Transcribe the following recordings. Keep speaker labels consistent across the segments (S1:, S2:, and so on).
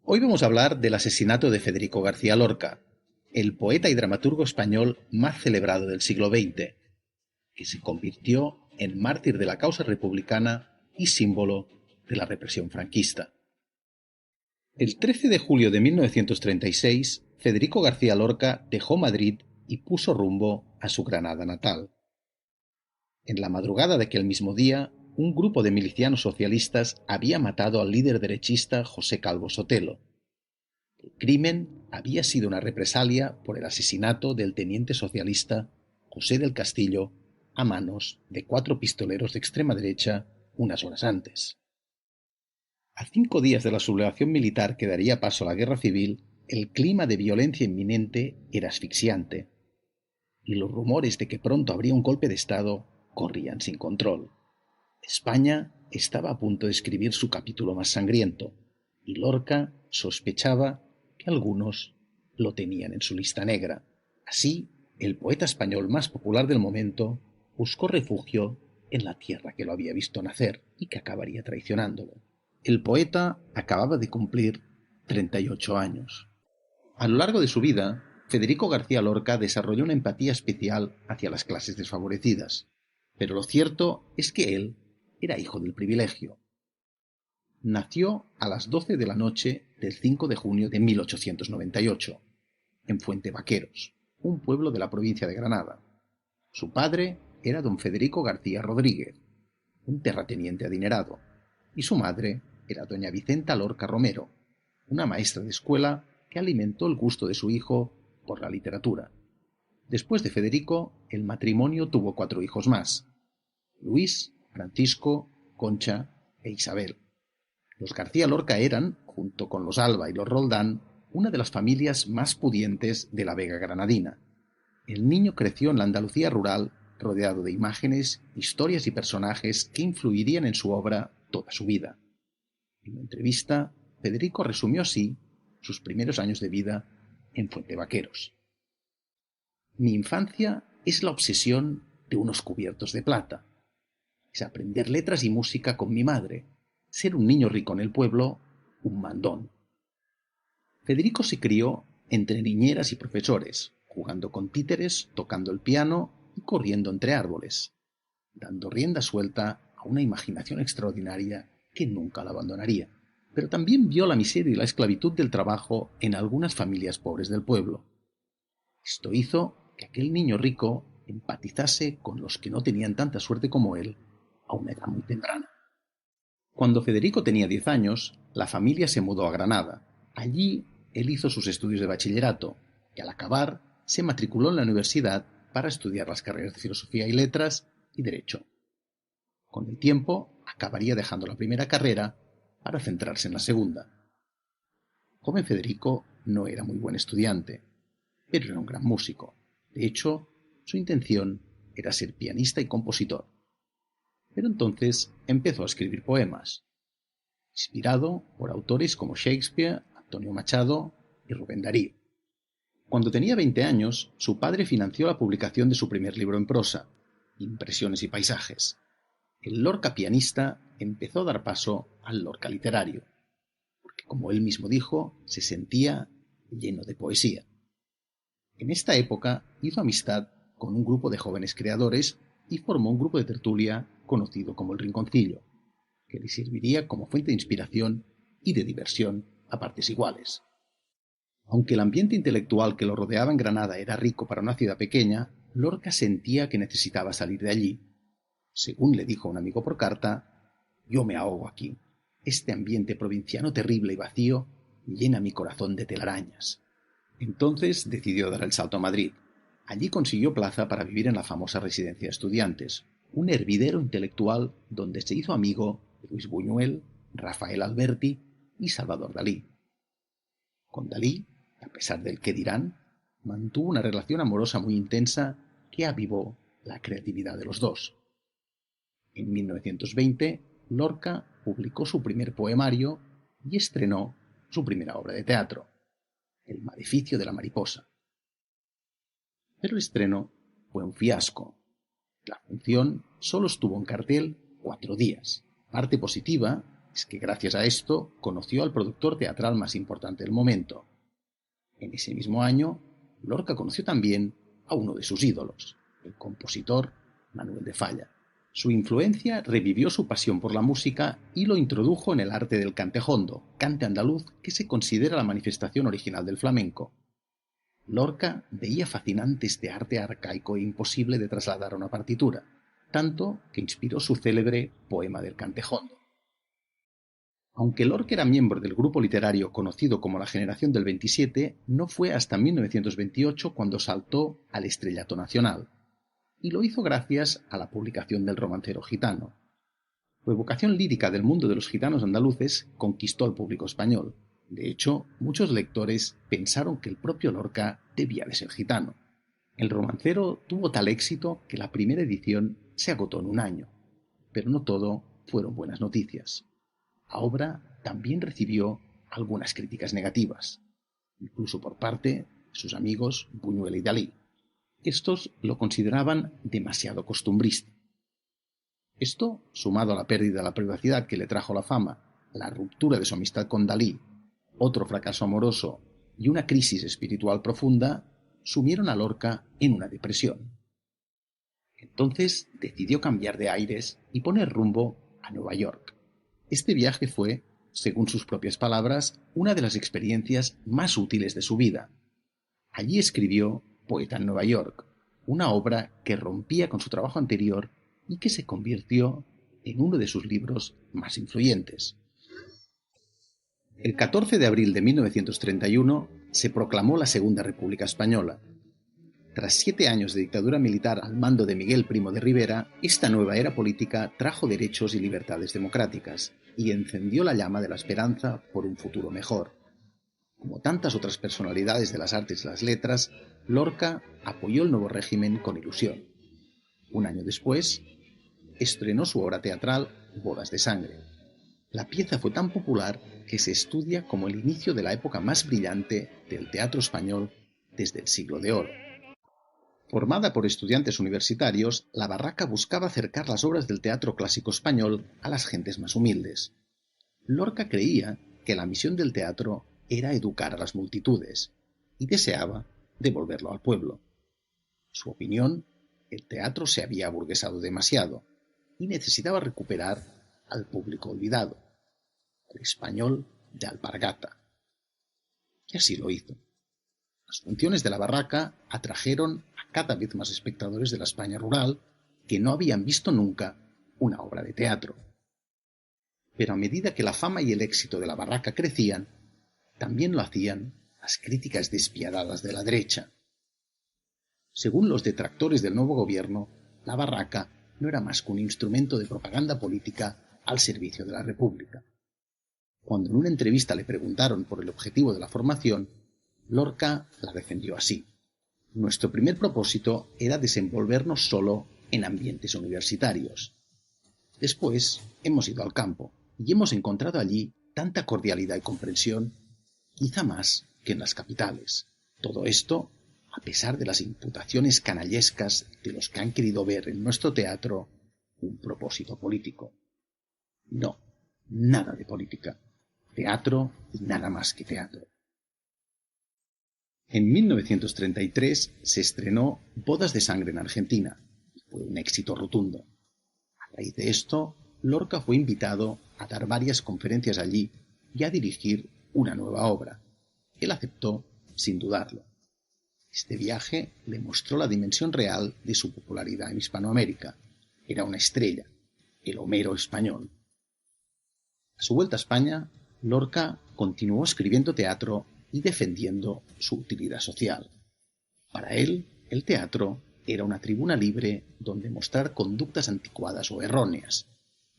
S1: Hoy vamos a hablar del asesinato de Federico García Lorca, el poeta y dramaturgo español más celebrado del siglo XX, que se convirtió en mártir de la causa republicana y símbolo de la represión franquista. El 13 de julio de 1936, Federico García Lorca dejó Madrid y puso rumbo a su Granada natal. En la madrugada de aquel mismo día, un grupo de milicianos socialistas había matado al líder derechista José Calvo Sotelo. El crimen había sido una represalia por el asesinato del teniente socialista José del Castillo a manos de 4 pistoleros de extrema derecha unas horas antes. A 5 días de la sublevación militar que daría paso a la guerra civil, el clima de violencia inminente era asfixiante, y los rumores de que pronto habría un golpe de Estado corrían sin control. España estaba a punto de escribir su capítulo más sangriento, y Lorca sospechaba que algunos lo tenían en su lista negra. Así, el poeta español más popular del momento buscó refugio en la tierra que lo había visto nacer y que acabaría traicionándolo. El poeta acababa de cumplir 38 años. A lo largo de su vida, Federico García Lorca desarrolló una empatía especial hacia las clases desfavorecidas, pero lo cierto es que él era hijo del privilegio. Nació a las 12 de la noche del 5 de junio de 1898, en Fuentevaqueros, un pueblo de la provincia de Granada. Su padre era don Federico García Rodríguez, un terrateniente adinerado, y su madre era doña Vicenta Lorca Romero, una maestra de escuela que alimentó el gusto de su hijo por la literatura. Después de Federico, el matrimonio tuvo 4 hijos más: Luis, Francisco, Concha e Isabel. Los García Lorca eran, junto con los Alba y los Roldán, una de las familias más pudientes de la Vega granadina. El niño creció en la Andalucía rural, rodeado de imágenes, historias y personajes que influirían en su obra toda su vida. En una entrevista, Federico resumió así sus primeros años de vida en Fuentevaqueros. Mi infancia es la obsesión de unos cubiertos de plata. Es aprender letras y música con mi madre. Ser un niño rico en el pueblo, un mandón. Federico se crió entre niñeras y profesores, jugando con títeres, tocando el piano y corriendo entre árboles, dando rienda suelta a una imaginación extraordinaria que nunca la abandonaría. Pero también vio la miseria y la esclavitud del trabajo en algunas familias pobres del pueblo. Esto hizo que aquel niño rico empatizase con los que no tenían tanta suerte como él a una edad muy temprana. Cuando Federico tenía 10 años, la familia se mudó a Granada. Allí él hizo sus estudios de bachillerato y al acabar se matriculó en la universidad para estudiar las carreras de Filosofía y Letras y Derecho. Con el tiempo acabaría dejando la primera carrera para centrarse en la segunda. Joven Federico no era muy buen estudiante, pero era un gran músico. De hecho, su intención era ser pianista y compositor. Pero entonces empezó a escribir poemas, inspirado por autores como Shakespeare, Antonio Machado y Rubén Darío. Cuando tenía 20 años, su padre financió la publicación de su primer libro en prosa, Impresiones y Paisajes. El Lorca pianista empezó a dar paso al Lorca literario, porque, como él mismo dijo, se sentía lleno de poesía. En esta época hizo amistad con un grupo de jóvenes creadores y formó un grupo de tertulia conocido como El Rinconcillo, que le serviría como fuente de inspiración y de diversión a partes iguales. Aunque el ambiente intelectual que lo rodeaba en Granada era rico para una ciudad pequeña, Lorca sentía que necesitaba salir de allí. Según le dijo a un amigo por carta: «Yo me ahogo aquí. Este ambiente provinciano terrible y vacío llena mi corazón de telarañas». Entonces decidió dar el salto a Madrid. Allí consiguió plaza para vivir en la famosa residencia de estudiantes, un hervidero intelectual donde se hizo amigo de Luis Buñuel, Rafael Alberti y Salvador Dalí. Con Dalí, a pesar del qué dirán, mantuvo una relación amorosa muy intensa que avivó la creatividad de los dos. En 1920, Lorca publicó su primer poemario y estrenó su primera obra de teatro, El maleficio de la mariposa. Pero el estreno fue un fiasco. La función solo estuvo en cartel 4 días. Parte positiva es que gracias a esto conoció al productor teatral más importante del momento. En ese mismo año, Lorca conoció también a uno de sus ídolos, el compositor Manuel de Falla. Su influencia revivió su pasión por la música y lo introdujo en el arte del cantejondo, cante andaluz que se considera la manifestación original del flamenco. Lorca veía fascinante este arte arcaico e imposible de trasladar a una partitura, tanto que inspiró su célebre Poema del Cantejondo. Aunque Lorca era miembro del grupo literario conocido como la Generación del 27, no fue hasta 1928 cuando saltó al estrellato nacional, y lo hizo gracias a la publicación del Romancero gitano. Su evocación lírica del mundo de los gitanos andaluces conquistó al público español. De hecho, muchos lectores pensaron que el propio Lorca debía de ser gitano. El romancero tuvo tal éxito que la primera edición se agotó en un año. Pero no todo fueron buenas noticias. La obra también recibió algunas críticas negativas, incluso por parte de sus amigos Buñuel y Dalí. Estos lo consideraban demasiado costumbrista. Esto, sumado a la pérdida de la privacidad que le trajo la fama, la ruptura de su amistad con Dalí, otro fracaso amoroso y una crisis espiritual profunda, sumieron a Lorca en una depresión. Entonces decidió cambiar de aires y poner rumbo a Nueva York. Este viaje fue, según sus propias palabras, una de las experiencias más útiles de su vida. Allí escribió Poeta en Nueva York, una obra que rompía con su trabajo anterior y que se convirtió en uno de sus libros más influyentes. El 14 de abril de 1931 se proclamó la Segunda República Española. Tras 7 años de dictadura militar al mando de Miguel Primo de Rivera, esta nueva era política trajo derechos y libertades democráticas y encendió la llama de la esperanza por un futuro mejor. Como tantas otras personalidades de las artes y las letras, Lorca apoyó el nuevo régimen con ilusión. Un año después, estrenó su obra teatral Bodas de Sangre. La pieza fue tan popular que se estudia como el inicio de la época más brillante del teatro español desde el Siglo de Oro. Formada por estudiantes universitarios, la Barraca buscaba acercar las obras del teatro clásico español a las gentes más humildes. Lorca creía que la misión del teatro era educar a las multitudes y deseaba devolverlo al pueblo. En su opinión, el teatro se había aburguesado demasiado y necesitaba recuperar al público olvidado, al español de alpargata. Y así lo hizo. Las funciones de la Barraca atrajeron a cada vez más espectadores de la España rural que no habían visto nunca una obra de teatro. Pero a medida que la fama y el éxito de la Barraca crecían, también lo hacían las críticas despiadadas de la derecha. Según los detractores del nuevo gobierno, la Barraca no era más que un instrumento de propaganda política al servicio de la República. Cuando en una entrevista le preguntaron por el objetivo de la formación, Lorca la defendió así. Nuestro primer propósito era desenvolvernos solo en ambientes universitarios. Después hemos ido al campo y hemos encontrado allí tanta cordialidad y comprensión, quizá más que en las capitales. Todo esto a pesar de las imputaciones canallescas de los que han querido ver en nuestro teatro un propósito político. No, nada de política. Teatro y nada más que teatro. En 1933 se estrenó Bodas de Sangre en Argentina. Fue un éxito rotundo. A raíz de esto, Lorca fue invitado a dar varias conferencias allí y a dirigir una nueva obra. Él aceptó sin dudarlo. Este viaje le mostró la dimensión real de su popularidad en Hispanoamérica. Era una estrella, el Homero español. A su vuelta a España, Lorca continuó escribiendo teatro y defendiendo su utilidad social. Para él, el teatro era una tribuna libre donde mostrar conductas anticuadas o erróneas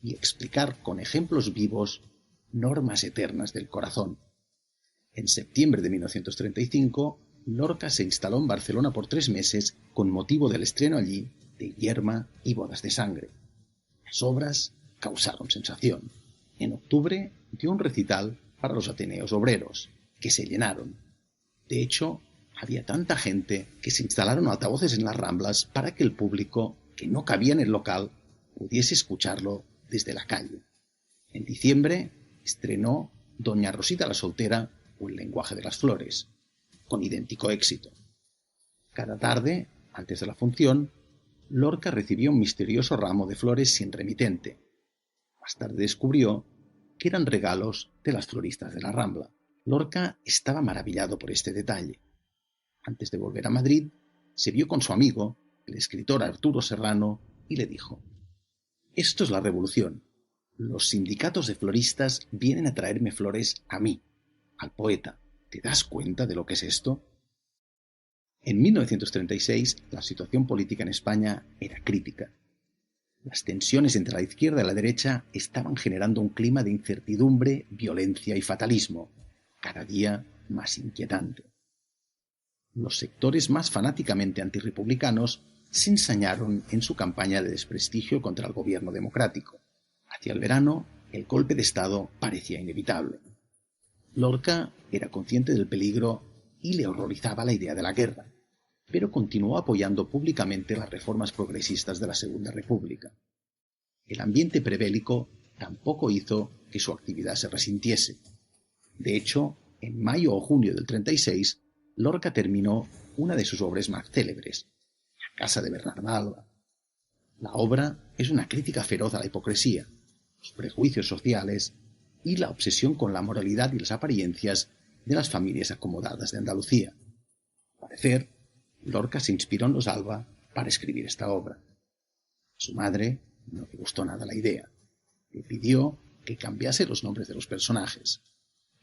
S1: y explicar con ejemplos vivos normas eternas del corazón. En septiembre de 1935, Lorca se instaló en Barcelona por 3 meses con motivo del estreno allí de Yerma y Bodas de Sangre. Las obras causaron sensación. En octubre dio un recital para los Ateneos Obreros, que se llenaron. De hecho, había tanta gente que se instalaron altavoces en las Ramblas para que el público, que no cabía en el local, pudiese escucharlo desde la calle. En diciembre estrenó Doña Rosita la soltera o El lenguaje de las flores, con idéntico éxito. Cada tarde, antes de la función, Lorca recibió un misterioso ramo de flores sin remitente. Más tarde descubrió que eran regalos de las floristas de la Rambla. Lorca estaba maravillado por este detalle. Antes de volver a Madrid, se vio con su amigo, el escritor Arturo Serrano, y le dijo: «Esto es la revolución. Los sindicatos de floristas vienen a traerme flores a mí, al poeta. ¿Te das cuenta de lo que es esto?». En 1936, la situación política en España era crítica. Las tensiones entre la izquierda y la derecha estaban generando un clima de incertidumbre, violencia y fatalismo, cada día más inquietante. Los sectores más fanáticamente antirrepublicanos se ensañaron en su campaña de desprestigio contra el gobierno democrático. Hacia el verano, el golpe de Estado parecía inevitable. Lorca era consciente del peligro y le horrorizaba la idea de la guerra, pero continuó apoyando públicamente las reformas progresistas de la Segunda República. El ambiente prebélico tampoco hizo que su actividad se resintiese. De hecho, en mayo o junio del 36, Lorca terminó una de sus obras más célebres, La casa de Bernarda Alba. La obra es una crítica feroz a la hipocresía, los prejuicios sociales y la obsesión con la moralidad y las apariencias de las familias acomodadas de Andalucía. Al parecer, Lorca se inspiró en los Alba para escribir esta obra. A su madre no le gustó nada la idea. Le pidió que cambiase los nombres de los personajes,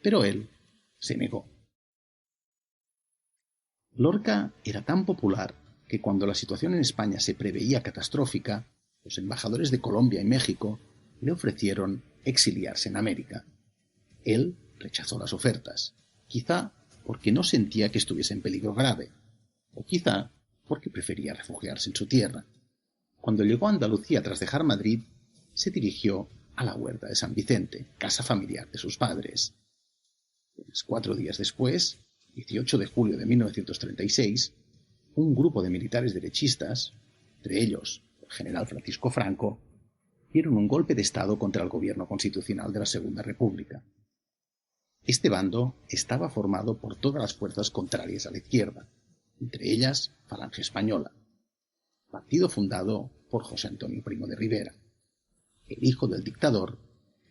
S1: pero él se negó. Lorca era tan popular que cuando la situación en España se preveía catastrófica, los embajadores de Colombia y México le ofrecieron exiliarse en América. Él rechazó las ofertas, quizá porque no sentía que estuviese en peligro grave, o quizá porque prefería refugiarse en su tierra. Cuando llegó a Andalucía tras dejar Madrid, se dirigió a la Huerta de San Vicente, casa familiar de sus padres. 4 días después, 18 de julio de 1936, un grupo de militares derechistas, entre ellos el general Francisco Franco, dieron un golpe de Estado contra el gobierno constitucional de la Segunda República. Este bando estaba formado por todas las fuerzas contrarias a la izquierda, entre ellas Falange Española, partido fundado por José Antonio Primo de Rivera, el hijo del dictador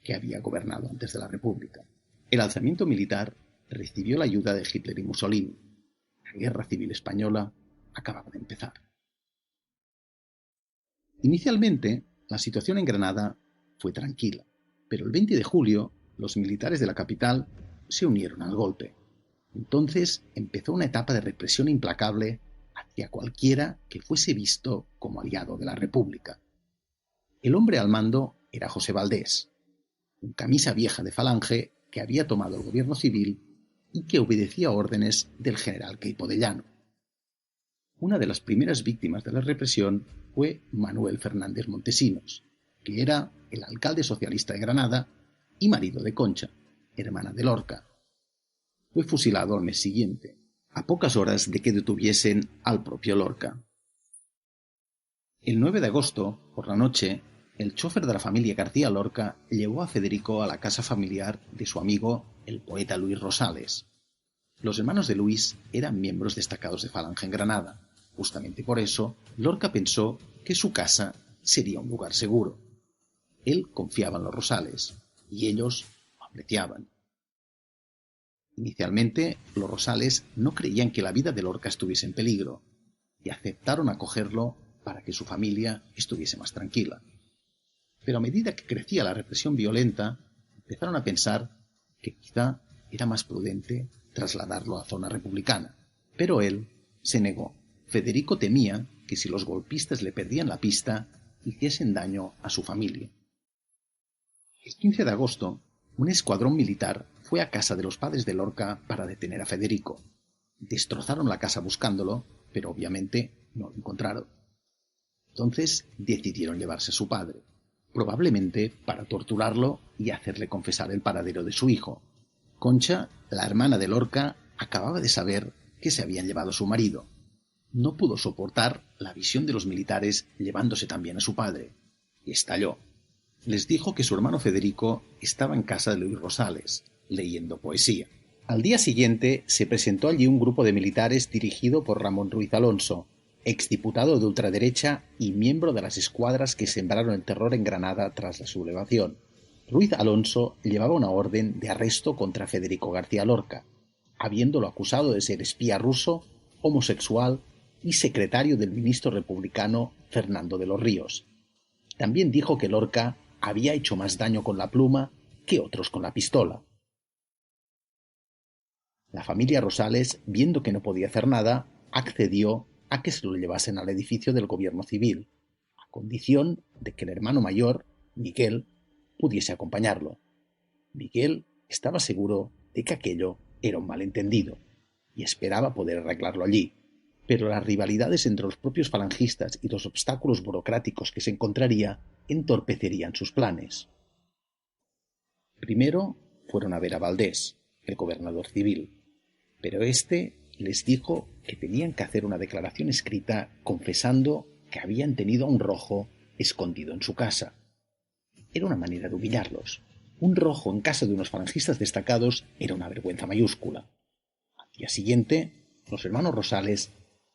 S1: que había gobernado antes de la República. El alzamiento militar recibió la ayuda de Hitler y Mussolini. La Guerra Civil Española acababa de empezar. Inicialmente, la situación en Granada fue tranquila, pero el 20 de julio los militares de la capital se unieron al golpe. Entonces empezó una etapa de represión implacable hacia cualquiera que fuese visto como aliado de la República. El hombre al mando era José Valdés, un camisa vieja de Falange que había tomado el gobierno civil y que obedecía órdenes del general Queipo de Llano. Una de las primeras víctimas de la represión fue Manuel Fernández Montesinos, que era el alcalde socialista de Granada y marido de Concha, hermana de Lorca. Fue fusilado al mes siguiente, a pocas horas de que detuviesen al propio Lorca. El 9 de agosto, por la noche, el chofer de la familia García Lorca llevó a Federico a la casa familiar de su amigo, el poeta Luis Rosales. Los hermanos de Luis eran miembros destacados de Falange en Granada. Justamente por eso, Lorca pensó que su casa sería un lugar seguro. Él confiaba en los Rosales, y ellos lo apreciaban. Inicialmente, los Rosales no creían que la vida de Lorca estuviese en peligro, y aceptaron acogerlo para que su familia estuviese más tranquila. Pero a medida que crecía la represión violenta, empezaron a pensar que quizá era más prudente trasladarlo a zona republicana. Pero él se negó. Federico temía que si los golpistas le perdían la pista, hiciesen daño a su familia. El 15 de agosto, un escuadrón militar fue a casa de los padres de Lorca para detener a Federico. Destrozaron la casa buscándolo, pero obviamente no lo encontraron. Entonces decidieron llevarse a su padre, probablemente para torturarlo y hacerle confesar el paradero de su hijo. Concha, la hermana de Lorca, acababa de saber que se habían llevado a su marido. No pudo soportar la visión de los militares llevándose también a su padre, y estalló. Les dijo que su hermano Federico estaba en casa de Luis Rosales, leyendo poesía. Al día siguiente se presentó allí un grupo de militares dirigido por Ramón Ruiz Alonso, exdiputado de ultraderecha y miembro de las escuadras que sembraron el terror en Granada tras la sublevación. Ruiz Alonso llevaba una orden de arresto contra Federico García Lorca, habiéndolo acusado de ser espía ruso, homosexual y secretario del ministro republicano Fernando de los Ríos. También dijo que Lorca había hecho más daño con la pluma que otros con la pistola. La familia Rosales, viendo que no podía hacer nada, accedió a que se lo llevasen al edificio del gobierno civil, a condición de que el hermano mayor, Miguel, pudiese acompañarlo. Miguel estaba seguro de que aquello era un malentendido y esperaba poder arreglarlo allí, pero las rivalidades entre los propios falangistas y los obstáculos burocráticos que se encontraría entorpecerían sus planes. Primero fueron a ver a Valdés, el gobernador civil, pero éste les dijo que tenían que hacer una declaración escrita confesando que habían tenido a un rojo escondido en su casa. Era una manera de humillarlos. Un rojo en casa de unos falangistas destacados era una vergüenza mayúscula. Al día siguiente, los hermanos Rosales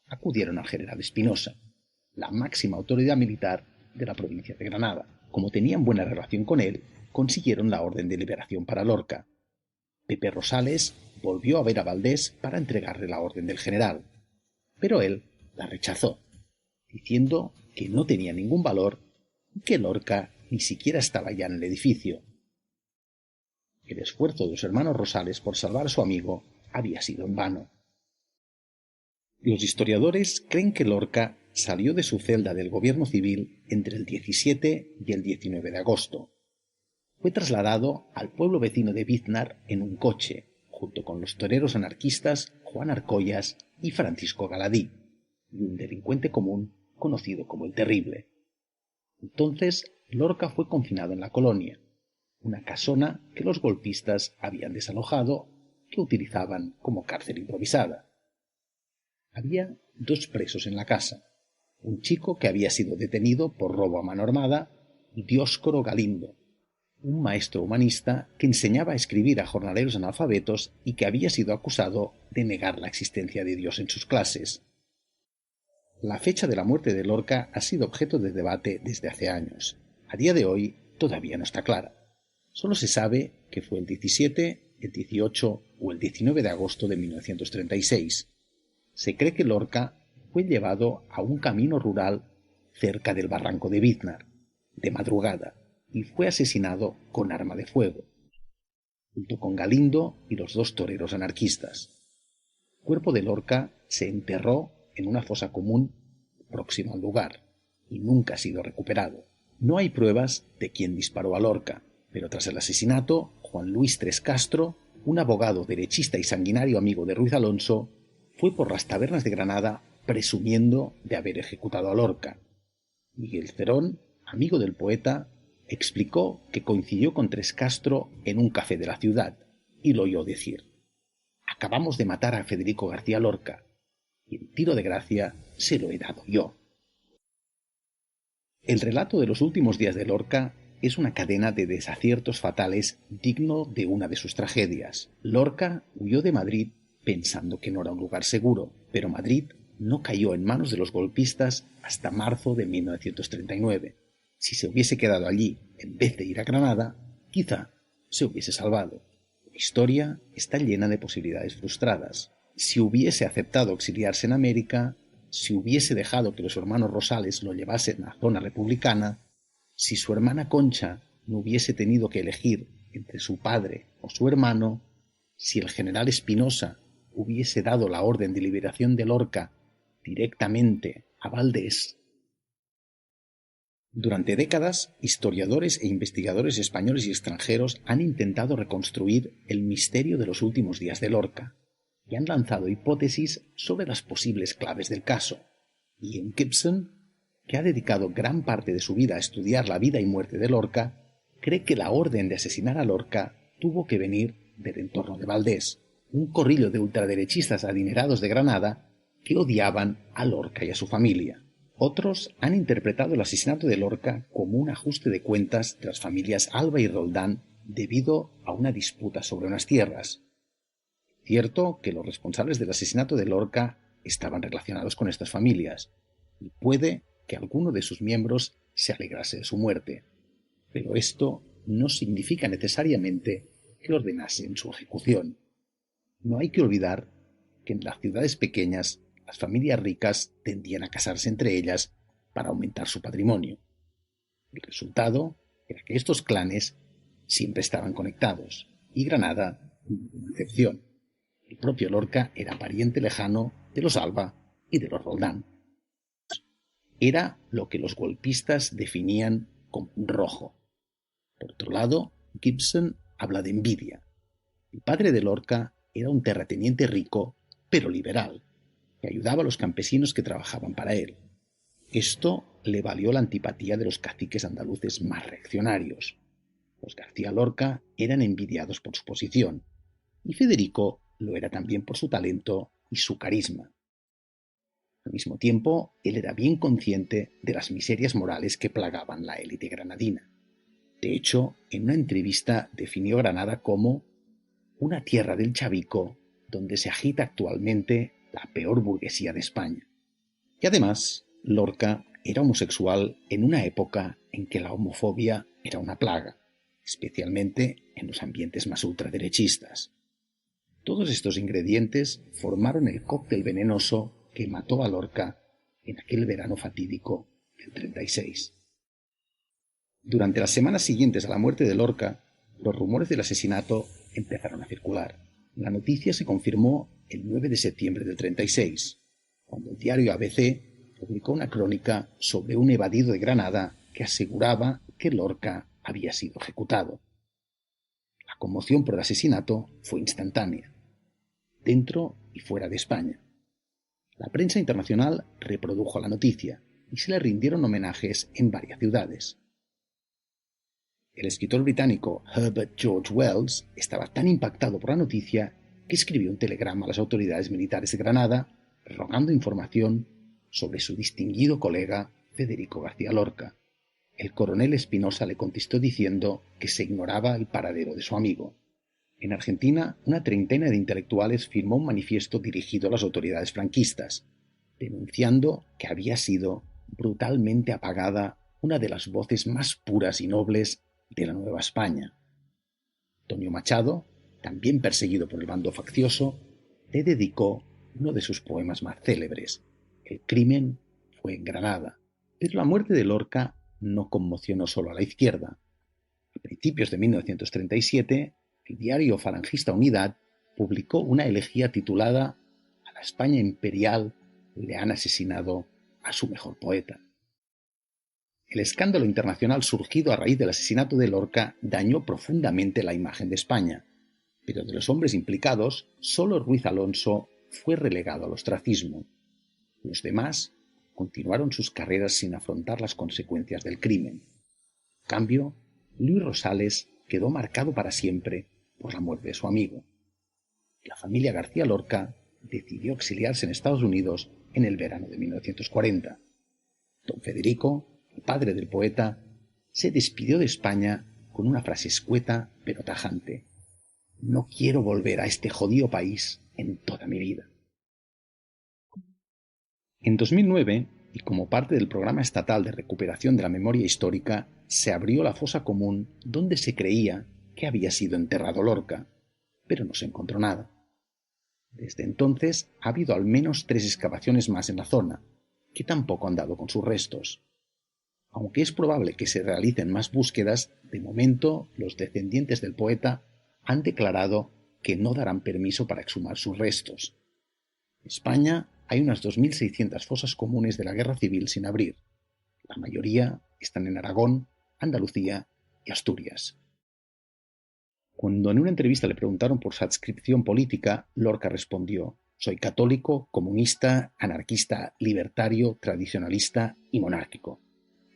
S1: acudieron al general Espinosa, la máxima autoridad militar de la provincia de Granada. Como tenían buena relación con él, consiguieron la orden de liberación para Lorca. Pepe Rosales volvió a ver a Valdés para entregarle la orden del general, pero él la rechazó, diciendo que no tenía ningún valor y que Lorca ni siquiera estaba ya en el edificio. El esfuerzo de los hermanos Rosales por salvar a su amigo había sido en vano. Los historiadores creen que Lorca salió de su celda del gobierno civil entre el 17 y el 19 de agosto. Fue trasladado al pueblo vecino de Biznar en un coche, junto con los toreros anarquistas Juan Arcollas y Francisco Galadí, y un delincuente común conocido como el Terrible. Entonces, Lorca fue confinado en la Colonia, una casona que los golpistas habían desalojado, que utilizaban como cárcel improvisada. Había dos presos en la casa, un chico que había sido detenido por robo a mano armada y Dioscoro Galindo, un maestro humanista que enseñaba a escribir a jornaleros analfabetos y que había sido acusado de negar la existencia de Dios en sus clases. La fecha de la muerte de Lorca ha sido objeto de debate desde hace años. A día de hoy todavía no está clara. Solo se sabe que fue el 17, el 18 o el 19 de agosto de 1936. Se cree que Lorca fue llevado a un camino rural cerca del barranco de Biznar, de madrugada, y fue asesinado con arma de fuego, junto con Galindo y los dos toreros anarquistas. El cuerpo de Lorca se enterró en una fosa común próxima al lugar y nunca ha sido recuperado. No hay pruebas de quién disparó a Lorca, pero tras el asesinato, Juan Luis Tres Castro, un abogado derechista y sanguinario amigo de Ruiz Alonso, fue por las tabernas de Granada presumiendo de haber ejecutado a Lorca. Miguel Cerón, amigo del poeta, explicó que coincidió con Tres Castro en un café de la ciudad y lo oyó decir: «Acabamos de matar a Federico García Lorca y el tiro de gracia se lo he dado yo». El relato de los últimos días de Lorca es una cadena de desaciertos fatales digno de una de sus tragedias. Lorca huyó de Madrid pensando que no era un lugar seguro, pero Madrid no cayó en manos de los golpistas hasta marzo de 1939. Si se hubiese quedado allí en vez de ir a Granada, quizá se hubiese salvado. La historia está llena de posibilidades frustradas. Si hubiese aceptado exiliarse en América, si hubiese dejado que los hermanos Rosales lo llevasen a la zona republicana, si su hermana Concha no hubiese tenido que elegir entre su padre o su hermano, si el general Espinosa hubiese dado la orden de liberación de Lorca directamente a Valdés. Durante décadas, historiadores e investigadores españoles y extranjeros han intentado reconstruir el misterio de los últimos días de Lorca y han lanzado hipótesis sobre las posibles claves del caso. Ian Gibson, que ha dedicado gran parte de su vida a estudiar la vida y muerte de Lorca, cree que la orden de asesinar a Lorca tuvo que venir del entorno de Valdés, un corrillo de ultraderechistas adinerados de Granada que odiaban a Lorca y a su familia. Otros han interpretado el asesinato de Lorca como un ajuste de cuentas de las familias Alba y Roldán debido a una disputa sobre unas tierras. Cierto que los responsables del asesinato de Lorca estaban relacionados con estas familias, y puede que alguno de sus miembros se alegrase de su muerte, pero esto no significa necesariamente que ordenasen su ejecución. No hay que olvidar que en las ciudades pequeñas las familias ricas tendían a casarse entre ellas para aumentar su patrimonio. El resultado era que estos clanes siempre estaban conectados, y Granada no una excepción. El propio Lorca era pariente lejano de los Alba y de los Roldán. Era lo que los golpistas definían como un rojo. Por otro lado, Gibson habla de envidia. El padre de Lorca era un terrateniente rico, pero liberal, que ayudaba a los campesinos que trabajaban para él. Esto le valió la antipatía de los caciques andaluces más reaccionarios. Los García Lorca eran envidiados por su posición, y Federico lo era también por su talento y su carisma. Al mismo tiempo, él era bien consciente de las miserias morales que plagaban la élite granadina. De hecho, en una entrevista definió Granada como una tierra del Chavico donde se agita actualmente la peor burguesía de España. Y además, Lorca era homosexual en una época en que la homofobia era una plaga, especialmente en los ambientes más ultraderechistas. Todos estos ingredientes formaron el cóctel venenoso que mató a Lorca en aquel verano fatídico del 36. Durante las semanas siguientes a la muerte de Lorca, los rumores del asesinato empezaron a circular. La noticia se confirmó el 9 de septiembre del 36, cuando el diario ABC publicó una crónica sobre un evadido de Granada que aseguraba que Lorca había sido ejecutado. La conmoción por el asesinato fue instantánea, dentro y fuera de España. La prensa internacional reprodujo la noticia y se le rindieron homenajes en varias ciudades. El escritor británico Herbert George Wells estaba tan impactado por la noticia que escribió un telegrama a las autoridades militares de Granada rogando información sobre su distinguido colega Federico García Lorca. El coronel Espinosa le contestó diciendo que se ignoraba el paradero de su amigo. En Argentina, una treintena de intelectuales firmó un manifiesto dirigido a las autoridades franquistas, denunciando que había sido brutalmente apagada una de las voces más puras y nobles de la Nueva España. Antonio Machado, también perseguido por el bando faccioso, le dedicó uno de sus poemas más célebres. El crimen fue en Granada, pero la muerte de Lorca no conmocionó solo a la izquierda. A principios de 1937, el diario falangista Unidad publicó una elegía titulada «A la España imperial le han asesinado a su mejor poeta». El escándalo internacional surgido a raíz del asesinato de Lorca dañó profundamente la imagen de España, pero de los hombres implicados, solo Ruiz Alonso fue relegado al ostracismo. Los demás continuaron sus carreras sin afrontar las consecuencias del crimen. En cambio, Luis Rosales quedó marcado para siempre por la muerte de su amigo. La familia García Lorca decidió exiliarse en Estados Unidos en el verano de 1940. Don Federico, el padre del poeta, se despidió de España con una frase escueta pero tajante: «No quiero volver a este jodido país en toda mi vida». En 2009, y como parte del Programa Estatal de Recuperación de la Memoria Histórica, se abrió la fosa común donde se creía que había sido enterrado Lorca, pero no se encontró nada. Desde entonces ha habido al menos 3 excavaciones más en la zona, que tampoco han dado con sus restos. Aunque es probable que se realicen más búsquedas, de momento los descendientes del poeta han declarado que no darán permiso para exhumar sus restos. En España hay unas 2.600 fosas comunes de la Guerra Civil sin abrir. La mayoría están en Aragón, Andalucía y Asturias. Cuando en una entrevista le preguntaron por su adscripción política, Lorca respondió: «Soy católico, comunista, anarquista, libertario, tradicionalista y monárquico».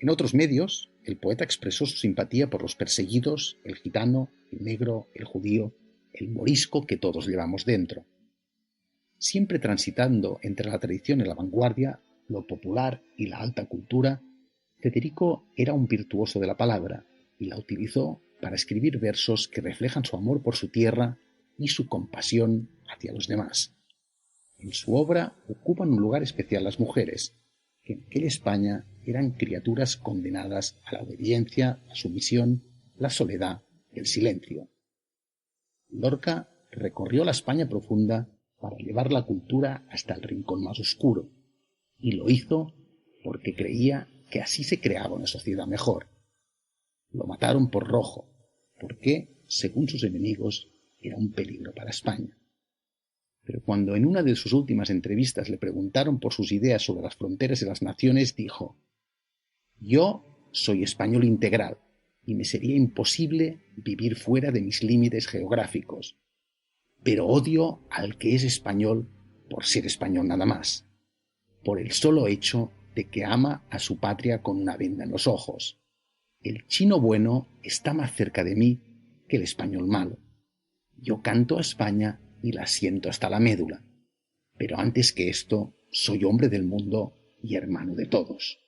S1: En otros medios, el poeta expresó su simpatía por los perseguidos, el gitano, el negro, el judío, el morisco que todos llevamos dentro. Siempre transitando entre la tradición y la vanguardia, lo popular y la alta cultura, Federico era un virtuoso de la palabra y la utilizó para escribir versos que reflejan su amor por su tierra y su compasión hacia los demás. En su obra ocupan un lugar especial las mujeres, que en aquella España eran criaturas condenadas a la obediencia, la sumisión, la soledad y el silencio. Lorca recorrió la España profunda para llevar la cultura hasta el rincón más oscuro, y lo hizo porque creía que así se creaba una sociedad mejor. Lo mataron por rojo, porque, según sus enemigos, era un peligro para España. Pero cuando en una de sus últimas entrevistas le preguntaron por sus ideas sobre las fronteras de las naciones, dijo: «Yo soy español integral y me sería imposible vivir fuera de mis límites geográficos, pero odio al que es español por ser español nada más, por el solo hecho de que ama a su patria con una venda en los ojos. El chino bueno está más cerca de mí que el español malo. Yo canto a España y la siento hasta la médula, pero antes que esto soy hombre del mundo y hermano de todos».